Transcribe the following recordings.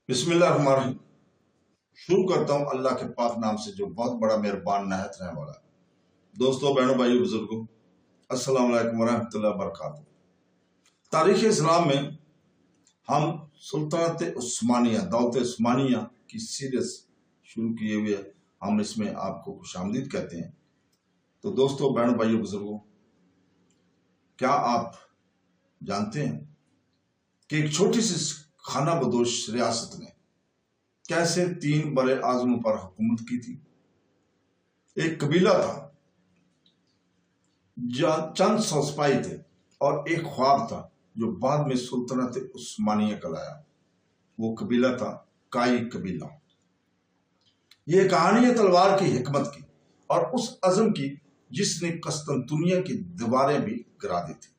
بسم اللہ الرحمن الرحیم۔ شروع کرتا ہوں اللہ کے پاک نام سے جو بہت بڑا مہربان نہایت رحم والا ہے۔ دوستو، بہنوں، بھائیو، بزرگوں، السلام علیکم ورحمۃ اللہ وبرکاتہ۔ تاریخ اسلام میں ہم سلطنت عثمانیہ، دولت عثمانیہ کی سیریز شروع کیے ہوئے ہم اس میں آپ کو خوش آمدید کہتے ہیں۔ تو دوستو، بہنوں، بھائیو، بزرگوں، کیا آپ جانتے ہیں کہ ایک چھوٹی سی خانہ بدوش ریاست نے کیسے 3 بڑے اعظموں پر حکومت کی تھی؟ ایک قبیلہ تھا، چند سو سپاہی تھے، اور ایک خواب تھا جو بعد میں سلطنت عثمانیہ کہلایا۔ وہ قبیلہ تھا کائی قبیلہ۔ یہ کہانی ہے تلوار کی حکمت کی اور اس عزم کی جس نے قسطنطنیہ کی دیواریں بھی گرا دی تھی۔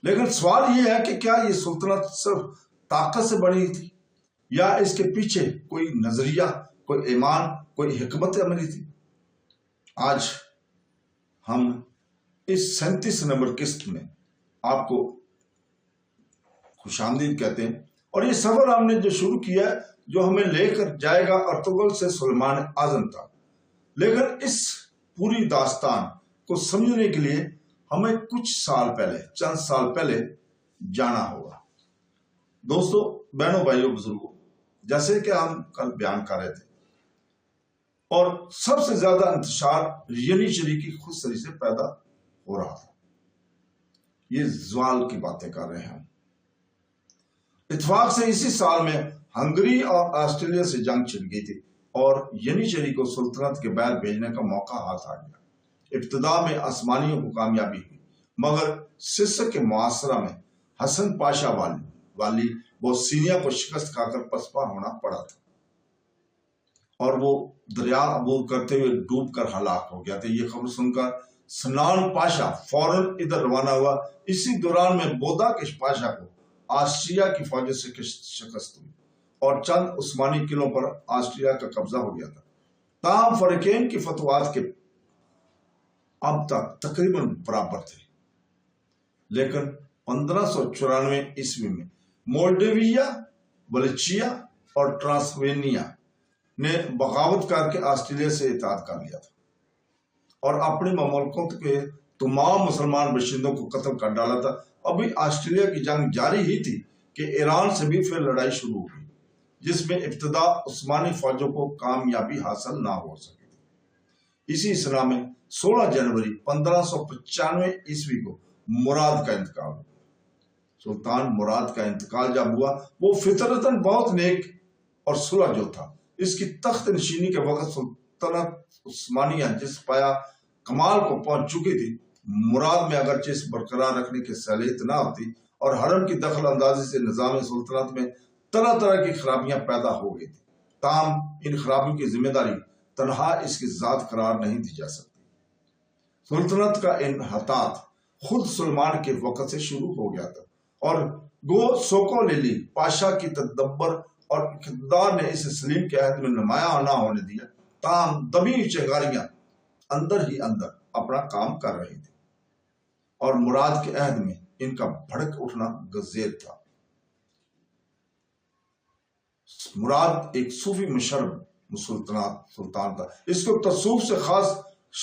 لیکن سوال یہ ہے کہ کیا یہ سلطنت صرف طاقت سے بڑی تھی یا اس کے پیچھے کوئی نظریہ، کوئی ایمان، کوئی حکمت عملی تھی؟ آج ہم اس 37 نمبر قسط میں آپ کو خوش آمدید کہتے ہیں، اور یہ سفر ہم نے جو شروع کیا ہے جو ہمیں لے کر جائے گا ارطغرل سے سلیمان اعظم تک۔ لیکن اس پوری داستان کو سمجھنے کے لیے ہمیں چند سال پہلے جانا ہوگا۔ دوستو، بہنوں، بھائیوں، بزرگوں، جیسے کہ ہم کل بیان کر رہے تھے، اور سب سے زیادہ انتشار ینیچری کی خود سری سے پیدا ہو رہا تھا۔ یہ زوال کی باتیں کر رہے ہیں ہم۔ اتفاق سے اسی سال میں ہنگری اور آسٹریلیا سے جنگ چھڑ گئی تھی اور ینیچری کو سلطنت کے باہر بھیجنے کا موقع ہاتھ آ گیا۔ ابتدا میں عثمانیوں کو کامیابی ہوئی، مگر سسک کے معاصرہ میں حسن پاشا والی بوسنیا کو شکست کھا کر پسپا ہونا پڑا تھا، اور وہ دریا عبور کرتے ہوئے ڈوب کر ہلاک ہو گیا تھا۔ یہ خبر سن کر سنان پاشا فوراً ادھر روانہ ہوا۔ اسی دوران میں بودا کے پاشا کو آسٹریا کی فوجوں سے شکست ہوئی اور چند عثمانی قلعوں پر آسٹریا کا قبضہ ہو گیا تھا۔ تاہم فریقین کی فتوحات کے اب تک تقریباً برابر تھے، لیکن 1594 عیسوی میں مولڈویا، بلچیا اور ٹرانسلوینیا نے بغاوت کر کے آسٹریلیا سے اتحاد کر لیا تھا اور اپنے مملکوں کے تمام مسلمان باشندوں کو قتل کر ڈالا تھا۔ ابھی آسٹریلیا کی جنگ جاری ہی تھی کہ ایران سے بھی پھر لڑائی شروع ہو گئی، جس میں ابتدا عثمانی فوجوں کو کامیابی حاصل نہ ہو سکی تھی۔ اسی سنہ میں 16 جنوری 1595 عیسوی کو مراد کا انتقال ہوا۔ سلطان مراد کا انتقال جب ہوا، وہ فطرتاً بہت نیک اور صلح جو تھا۔ اس کی تخت نشینی کے وقت سلطنت عثمانیہ جس پایا کمال کو پہنچ چکی تھی، مراد میں اگرچہ اس برقرار رکھنے کی صلاحیت نہ ہوتی، اور حرم کی دخل اندازی سے نظام سلطنت میں طرح طرح کی خرابیاں پیدا ہو گئی تھی، تاہم ان خرابیوں کی ذمہ داری تنہا اس کی ذات قرار نہیں دی جا سکتی۔ سلطنت کا انحطاط خود سلیمان کے وقت سے شروع ہو گیا تھا، اور گو سوکو لیلی پاشا کی تدبر اور اقتدار نے اسے سلیم کے عہد میں نمایاں نہ ہونے دیا، تاہم دبی چنگاریاں اندر ہی اندر اپنا کام کر رہی تھی، اور مراد کے عہد میں ان کا بھڑک اٹھنا گزیر تھا۔ مراد ایک صوفی مشرب سلطان تھا، اس کو تصوف سے خاص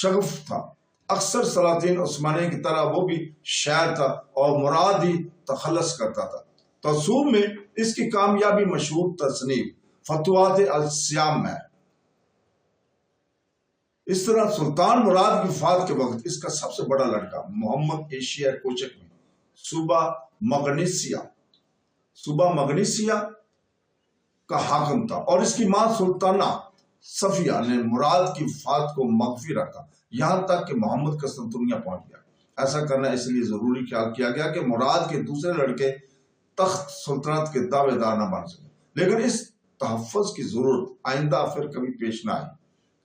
شغف تھا۔ اکثر سلاطین عثمانیہ کی طرح وہ بھی شاعر تھا اور مراد ہی تخلص کرتا تھا۔ تصوف میں اس کی کامیابی مشہور تصنیف فتوحات الصیام میں۔ اس طرح سلطان مراد کی وفات کے وقت اس کا سب سے بڑا لڑکا محمد ایشیا کوچک میں صوبہ مگنیسیا کا حاکم تھا، اور اس کی ماں سلطانہ صفیہ نے مراد کی وفات کو مخفی رکھا یہاں تک کہ محمد قسطنطنیہ پہنچ گیا۔ ایسا کرنا اس لیے ضروری خیال کیا گیا کہ مراد کے دوسرے لڑکے تخت سلطنت کے دعوے دار نہ بن سکے، لیکن اس تحفظ کی ضرورت آئندہ پھر کبھی پیش نہ آئی،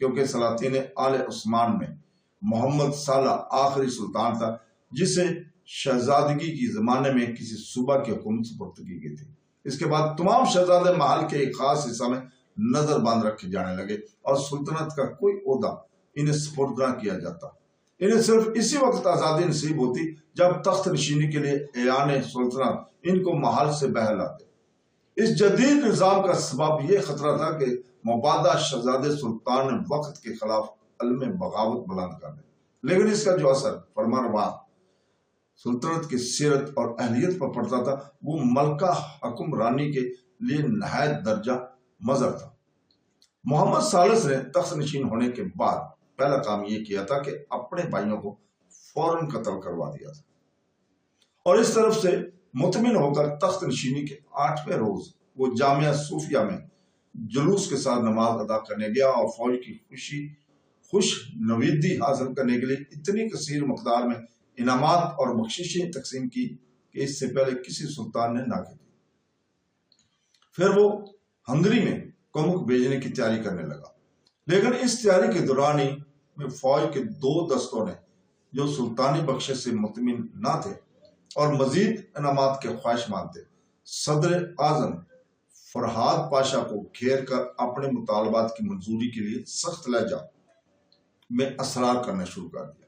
کیونکہ سلاطین آل عثمان میں محمد صالح آخری سلطان تھا جسے شہزادگی کی زمانے میں کسی صوبہ کی حکومت سپرد کی گئی تھی۔ اس کے بعد تمام شہزادے محل کے ایک خاص حصہ میں نظر بند رکھے جانے لگے اور سلطنت کا کوئی عہدہ انہیں سپرد نہ کیا جاتا۔ انہیں صرف اسی وقت آزادی نصیب ہوتی جب تخت نشینی کے لیے اعیان سلطنت ان کو محل سے باہر لاتے۔ اس جدید نظام کا سبب یہ خطرہ تھا کہ مبادہ شہزادے سلطان نے وقت کے خلاف علم بغاوت بلند کر دے، لیکن اس کا جو اثر فرمانروا سلطنت کی سیرت اور اہلیت پر پڑتا تھا وہ ملکہ حکمرانی کے لیے نہایت درجہ مضر تھا۔ محمد ثالث نے تخت نشین ہونے کے بعد پہلا کام یہ کیا تھا کہ اپنے بھائیوں کو فوراً قتل کروا دیا تھا، اور اس طرف سے مطمئن ہو کر تخت نشینی کے 8ویں روز وہ جامعہ صوفیہ میں جلوس کے ساتھ نماز ادا کرنے گیا اور فوج کی خوش نویدی حاصل کرنے کے لیے اتنی کثیر مقدار میں انعامات اور بخششیں تقسیم کی کہ اس سے پہلے کسی سلطان نے نہ کی تھی۔ پھر وہ ہنگری میں کمک بھیجنے کی تیاری کرنے لگا، لیکن اس تیاری کے دوران ہی میں فوج کے 2 دستوں نے جو سلطانی بخشش سے مطمئن نہ تھے اور مزید انعامات کے خواہش مند تھے، صدر اعظم فرہاد پاشا کو گھیر کر اپنے مطالبات کی منظوری کے لیے سخت لہجہ میں اصرار کرنا شروع کر دیا۔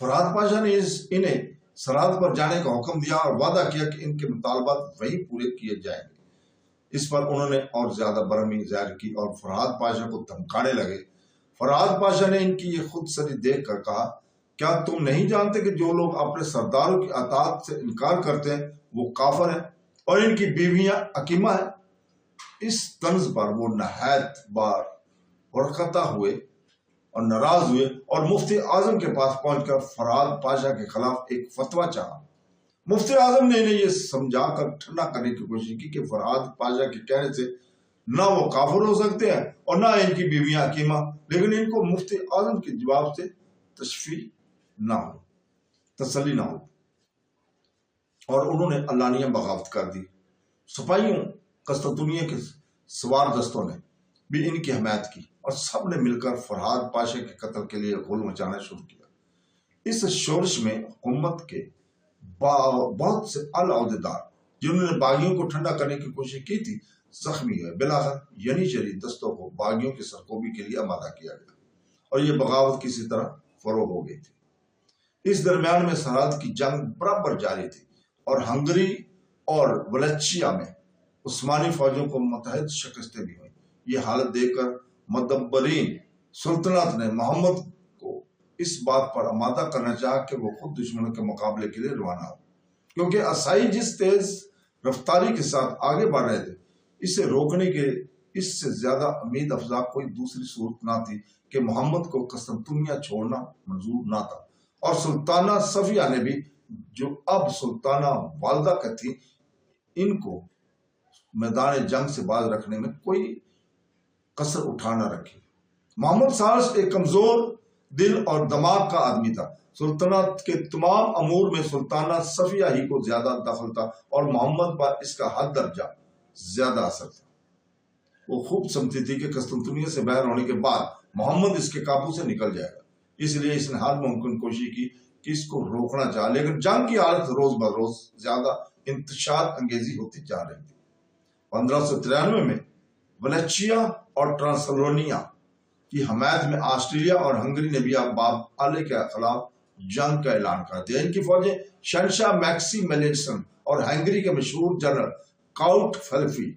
فرہاد پاشا نے انہیں سرحد پر جانے کا حکم دیا اور وعدہ کیا کہ ان کے مطالبات وہی پورے کیے جائیں گے۔ اس پر انہوں نے اور زیادہ برہمی ظاہر کی اور فرہاد پاشا کو دھمکانے لگے۔ فرہاد پاشا نے ان کی یہ خود سری دیکھ کر کہا، کیا تم نہیں جانتے کہ جو لوگ اپنے سرداروں کی اطاعت سے انکار کرتے ہیں وہ کافر ہیں اور ان کی بیویاں حکیمہ ہیں؟ اس طنز پر وہ نہایت بار برخطا ہوئے اور ناراض ہوئے اور مفتی اعظم کے پاس پہنچ کر فرہاد پاشا کے خلاف ایک فتویٰ چاہا۔ مفتی اعظم نے انہیں یہ سمجھا کر ٹھنڈا کرنے کی کوشش کی کہ فرہاد پاشا کے کہنے سے نہ وہ کافر ہو سکتے ہیں اور نہ ان کی بیویاں حکیمہ، لیکن ان کو مفتی اعظم کے جواب سے تسلی نہ ہو اور انہوں نے علانیہ بغاوت کر دی۔ سپاہیوں قسطنطنیہ کے سوار دستوں نے بھی ان کی حمایت کی اور سب نے مل کر فرہاد پاشا کے قتل کے لیے غول مچانا شروع کیا۔ اس شورش میں حکومت کے بہت سے اعلی عہدیدار جنہوں نے باغیوں کو ٹھنڈا کرنے کی کوشش کی تھی زخمی ہوئے۔ بالآخر ینیچری دستوں کو باغیوں کی سرکوبی کے لیے آمادہ کیا گیا اور یہ بغاوت کسی طرح فروغ ہو گئی تھی۔ اس درمیان میں سرحد کی جنگ برابر جاری تھی اور ہنگری اور ولچیا میں عثمانی فوجوں کو متحد شکستیں بھی ہوئیں۔ یہ حالت دیکھ کر مدبرین سلطنت نے محمد کو اس بات پر آمادہ کرنا چاہا کہ وہ خود دشمنوں کے مقابلے کے لیے روانہ ہو، کیونکہ عیسائی جس تیز رفتاری کے ساتھ آگے بڑھ رہے تھے اسے روکنے کے اس سے زیادہ امید افزا کوئی دوسری صورت نہ تھی کہ محمد کو قسطنطنیہ چھوڑنا منظور نہ تھا، اور سلطانہ صفیہ نے بھی جو اب سلطانہ والدہ کا تھی ان کو میدان جنگ سے باز رکھنے میں کوئی قصر اٹھا نہ رکھی۔ محمد ثالث ایک کمزور دل اور دماغ کا آدمی تھا۔ سلطنت کے تمام امور میں سلطانہ صفیہ ہی کو زیادہ دخل تھا اور محمد پر اس کا حد درجہ زیادہ اثر تھا۔ وہ خوب سمجھتی تھی کہ قسطنطنیہ سے باہر ہونے کے بعد محمد اس کے قابو سے نکل جائے گا، اس لیے اس نے ہر ممکن کوشش کی کہ اس کو روکنا چاہا، لیکن جنگ کی حالت روز بروز زیادہ انتشار انگیزی ہوتی جا رہی تھی۔ 1593 میں ولچیا اور ٹرانسلوانیا کی حمایت میں آسٹریلیا اور ہنگری نے بھی باب آلے کے خلاف جنگ کا اعلان کر دیا۔ ان کی فوجیں شہنشاہ میکسی میلنسن اور ہنگری کے مشہور جنرل کاؤنٹ فیلفی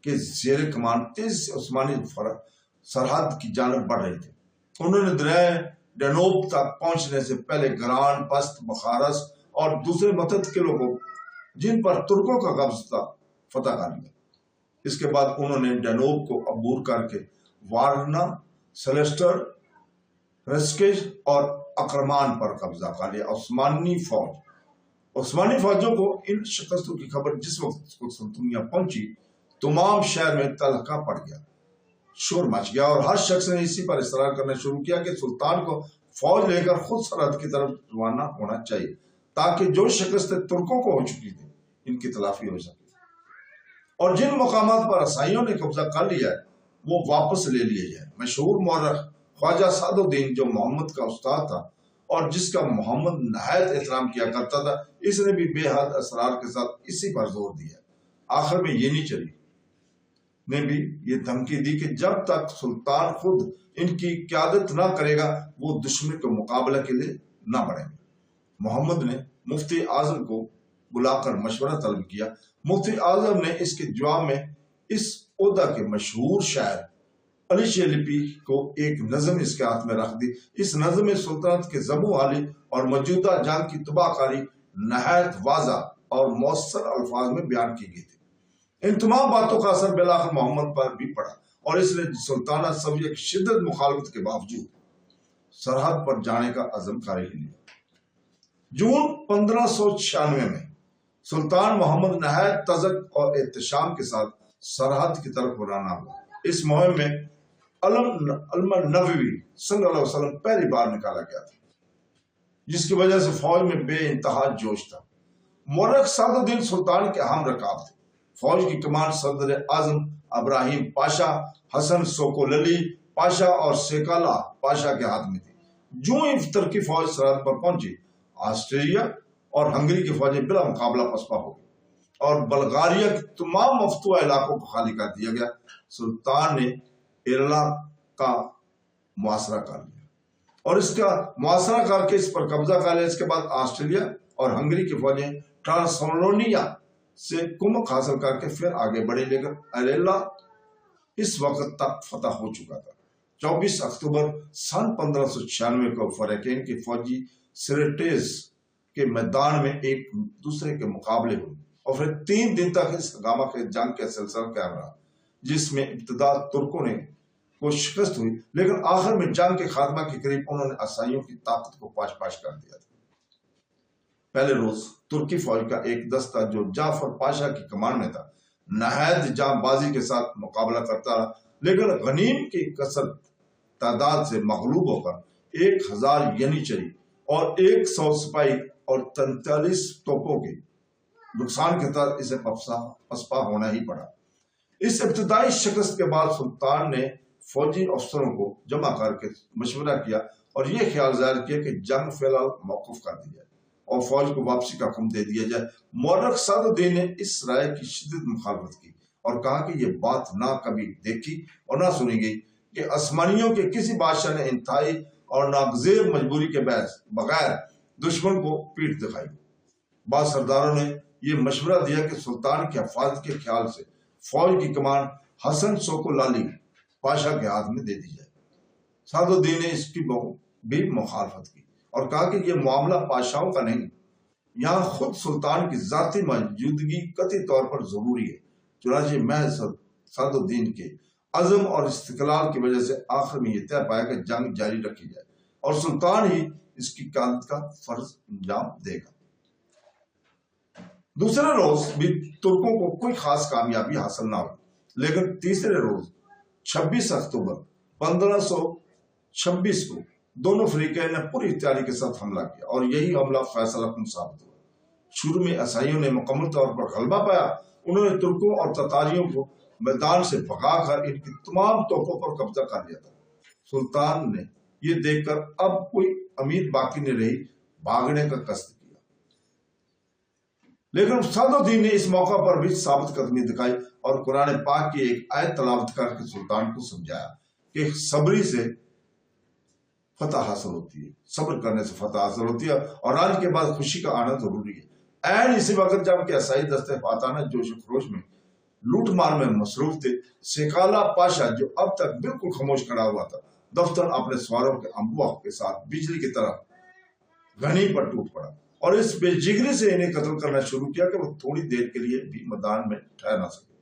کے زیر کمان تیز عثمانی سرحد کی جانب بڑھ رہی تھی۔ انہوں نے دریائے ڈینوب تک پہنچنے سے پہلے گران، پست، بخارس اور دوسرے متحد قلعوں کو جن پر ترکوں کا قبض تھا فتح کر لیا۔ اس کے بعد انہوں نے ڈینوب کو عبور کر کے وارنا، سلیسٹر، رسکیج اور اکرمان پر قبضہ کر لیا۔ عثمانی فوجوں کو ان شکستوں کی خبر جس وقت قسطنطنیہ پہنچی تمام شہر میں تہلکہ پڑ گیا، شور مچ گیا اور ہر شخص نے اسی پر اصرار کرنا شروع کیا کہ سلطان کو فوج لے کر خود سرحد کی طرف روانہ ہونا چاہیے تاکہ جو شکستیں ترکوں کو ہو چکی تھی ان کی تلافی ہو سکے اور جن مقامات پر عیسائیوں نے قبضہ کر لیا ہے وہ واپس لے لیے جائیں۔ مشہور مورخ خواجہ سعد الدین جو محمد کا استاد تھا اور جس کا محمد نہایت احترام کیا کرتا تھا، اس نے بھی بے حد اسرار کے ساتھ اسی پر زور دیا۔ آخر میں ینیچری نے بھی یہ دھمکی دی کہ جب تک سلطان خود ان کی قیادت نہ کرے گا وہ دشمن کے مقابلے کے لیے نہ بڑھیں گے۔ محمد نے مفتی اعظم کو بلا کر مشورہ طلب کیا۔ مفتی اعظم نے اس کے جواب میں اس عہدہ کے مشہور شاعر علی شیر لپی کو ایک نظم اس کے ہاتھ میں رکھ دی۔ اس نظم میں سلطنت کے زبوں حالی اور موجودہ جنگ کی تباہ کاری نہایت واضح اور مؤثر الفاظ میں بیان کی گئی تھی۔ ان تمام باتوں کا اثر بالآخر محمد پر بھی پڑا اور اس نے سلطانہ صفیہ کی شدت مخالفت کے باوجود سرحد پر جانے کا عزم کر لیا۔ جون 1596 میں سلطان محمد نہایت تذک اور احتشام کے ساتھ سرحد کی طرف روانہ ہوا۔ اس مہم میں علم نبوی صلی اللہ علیہ وسلم پہلی بار نکالا گیا تھا، جس کی وجہ سے فوج میں بے انتہا جوش تھا۔ مورخ سعد الدین سلطان کے اہم رکاب تھے۔ فوج کی کمان صدر اعظم ابراہیم پاشا، حسن سوکوللی پاشا اور سیکالا پاشا کے ہاتھ میں تھی۔ جو ہی ترکی فوج سرحد پر پہنچی، آسٹریا اور ہنگری کی فوجیں بلا مقابلہ پسپا ہو گئی اور بلغاریہ کے تمام مفتوحہ علاقوں کو خالی کر دیا گیا۔ سلطان نے ایرلا کا محاصرہ کر لیا اور اس کا محاصرہ کر کے اس پر قبضہ کر لیا۔ اس کے بعد آسٹریلیا اور ہنگری کی فوجیں ٹرانسلوونیا سے کمک حاصل کر کے پھر آگے بڑھی، لیکن ایرلا اس وقت تک فتح ہو چکا تھا۔ 24 اکتوبر سن 1596 کو فریقین کی فوجی سریٹیز کے میدان میں ایک دوسرے کے مقابلے ہوئے اور پھر 3 دن تک اس ہنگامہ کے جنگ کا سلسلہ قائم رہا، جس میں ابتدا ترکوں نے کو شکست ہوئی، لیکن آخر میں جنگ کے خاتمہ کے قریب انہوں نے عیسائیوں کی طاقت کو پاش پاش کر دیا تھا۔ پہلے روز ترکی فوج کا ایک دستہ جو جعفر پاشا کی کمان میں تھا نہایت جاں بازی کے ساتھ مقابلہ کرتا رہا، لیکن غنیم کی کثرت تعداد سے مغلوب ہو کر 1000 ینیچری اور 100 سپاہی اور 43 توپوں کے نقصان کے تحت اسے پسپا ہونا ہی پڑا۔ اس ابتدائی شکست کے بعد سلطان نے فوجی افسروں کو جمع کر کے مشورہ کیا اور یہ خیال ظاہر کیا کہ جنگ فی الحال موقوف کر دی جائے اور فوج کو واپسی کا حکم دے دیا جائے۔ مورخ سعد الدین نے اس رائے کی شدید مخالفت کی اور کہا کہ یہ بات نہ کبھی دیکھی اور نہ سنی گئی کہ عثمانیوں کے کسی بادشاہ نے انتہائی اور ناگزیر مجبوری کے بغیر دشمن کو پیٹھ دکھائی۔ بعض سرداروں نے یہ مشورہ دیا کہ سلطان کی حفاظت کے خیال سے فوج کی کمان حسن سوکولالی پاشا کے ہاتھ میں دے دی جائے۔ سعد الدین نے اس کی بھی مخالفت کی اور کہا کہ یہ معاملہ پاشاؤں کا نہیں، یہاں خود سلطان کی ذاتی موجودگی قطعی طور پر ضروری ہے۔ چنانچہ محض سعد الدین کے عزم اور استقلال کی وجہ سے آخر میں یہ طے پایا کہ جنگ جاری رکھی جائے اور سلطان ہی اس کی قیادت کا فرض انجام دے گا۔ دوسرے روز بھی ترکوں کو کوئی خاص کامیابی حاصل نہ ہوئی، لیکن تیسرے روز 26 اکتوبر 1526 کو دونوں فریقین نے پوری تیاری کے ساتھ حملہ کیا اور یہی حملہ فیصلہ کن ثابت ہوا۔ شروع میں عیسائیوں نے مکمل طور پر غلبہ پایا۔ انہوں نے ترکوں اور تتاریوں کو میدان سے بھگا کر ان کی تمام توپوں پر قبضہ کر لیا تھا۔ سلطان نے یہ دیکھ کر اب کوئی امید باقی نہیں رہی، بھاگنے کا قصد کیا، لیکن سعد الدین نے اس موقع پر بھی ثابت قدمی دکھائی اور قرآن پاک کی ایک آیت تلاوت کر کے سلطان کو سمجھایا کہ صبری سے فتح حاصل ہوتی ہے، صبر کرنے سے فتح حاصل ہوتی ہے اور آج کے بعد خوشی کا آنا ضروری ہے۔ عین اسی وقت جب کہ عیسائی دستے فاتحانہ جوش و خروش میں لوٹ مار میں مصروف تھے، سیکالا پاشا جو اب تک بالکل خاموش کھڑا ہوا تھا دفتر اپنے سواروں کے انبوہ کے ساتھ بجلی کی طرح غنی پر ٹوٹ پڑا اور اس بے جگری سے انہیں قتل کرنا شروع کیا کہ وہ تھوڑی دیر کے لیے بھی میدان میں ٹھہر نہ سکے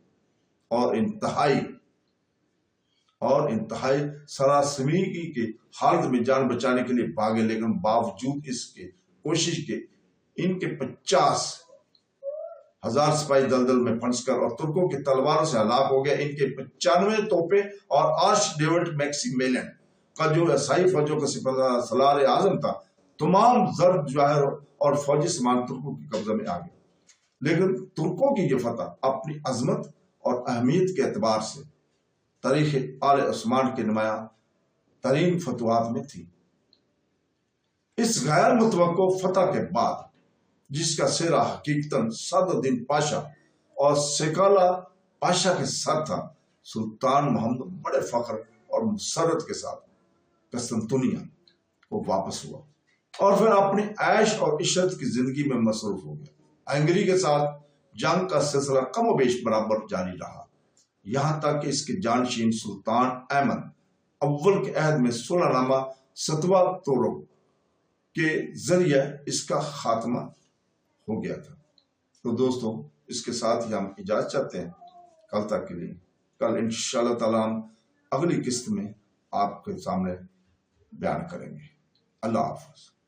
اور انتہائی سراسیمگی کی حالت میں جان بچانے کے لیے بھاگے، لیکن باوجود اس کے کوشش کے ان کے 50,000 سپاہی دلدل میں پھنس کر اور ترکوں کی تلواروں سے ہلاک ہو گئے۔ ان کے 95 توپیں اور آرچ ڈیوڈ میکسیمیلین کا جو عیسائی فوجوں کا سالار اعظم تھا، تمام زر جواہر اور فوجی سامان ترکوں کے قبضے میں آ گئے۔ لیکن ترکوں کی یہ فتح اپنی عظمت اور اہمیت کے اعتبار سے تاریخ آل عثمان کے نمایاں ترین فتوحات میں تھی۔ اس غیر متوقع فتح کے بعد، جس کا سہرا حقیقتاً سعد الدین پاشا اور سیکالا پاشا کے ساتھ تھا، سلطان محمد بڑے فخر اور مسرت کے ساتھ قسطنطنیہ کو واپس ہوا اور پھر اپنی عیش اور عشرت کی زندگی میں مصروف ہو گیا۔ ہنگری کے ساتھ جنگ کا سلسلہ کم و بیش برابر جاری رہا، یہاں تک کہ اس کے جانشین سلطان احمد اول کے عہد میں صلح نامہ ستوا توڑو کے ذریعے اس کا خاتمہ ہو گیا تھا۔ تو دوستو اس کے ساتھ ہی ہم اجازت چاہتے ہیں کل تک کے لیے۔ کل انشاءاللہ تعالیٰ ہم اگلی قسط میں آپ کے سامنے بیان کریں گے۔ اللہ حافظ۔